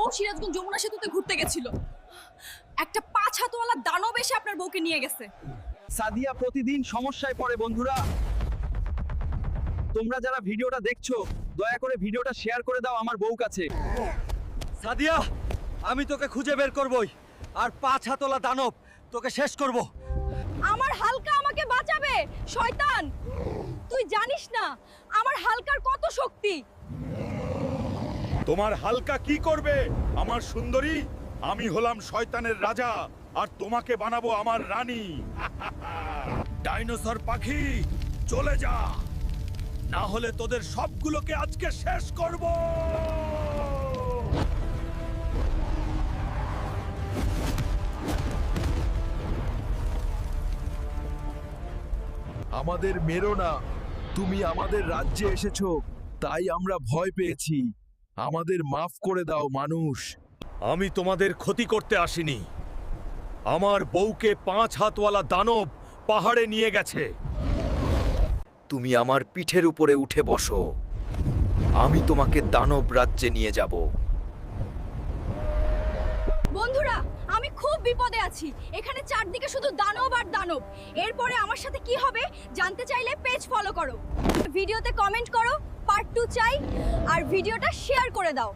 বউ সিরাজগঞ্জ যমুনা সেতুতে ঘুরতে গেছিল, একটা 5 হাতওয়ালা দানব এসে আপনার বউকে নিয়ে গেছে। সাদিয়া প্রতিদিন সমস্যায় পড়ে। বন্ধুরা, তোমরা যারা ভিডিওটা দেখছো দয়া করে ভিডিওটা শেয়ার করে দাও আমার বউ কাছে। সাদিয়া, আমি তোকে খুঁজে বের করবই, আর 5 হাতওয়ালা দানব তোকে শেষ করব। আমার হালকা আমাকে বাঁচাবে। শয়তান, তুই জানিস না আমার হালকার কত শক্তি। তোমার হালকা কি করবে আমার সুন্দরী? আমি হলাম শয়তানের রাজা, আর তোমাকে বানাবো আমার রানী। ডাইনোসর পাখি, চলে যা, না হলে তোদের সবগুলোকে আজকে শেষ করব। আমাদের মেরো না, তুমি আমাদের রাজ্যে এসেছো তাই আমরা ভয় পেয়েছি। আমাদের মাফ করে দাও মানুষ। আমি তোমাদের ক্ষতি করতে আসিনি। আমার বউকে 5 হাতওয়ালা দানব পাহাড়ে নিয়ে গেছে। তুমি আমার পিঠের উপরে উঠে বসো, আমি তোমাকে দানব রাজ্যে নিয়ে যাব। বন্ধুরা, আমি খুব বিপদে আছি। এখানে চারদিকে শুধু দানব আর দানব। এরপরে আমার সাথে কি হবে জানতে চাইলে পেজ ফলো করো, ভিডিওতে কমেন্ট করো পার্ট 2 চাই, আর ভিডিওটা শেয়ার করে দাও।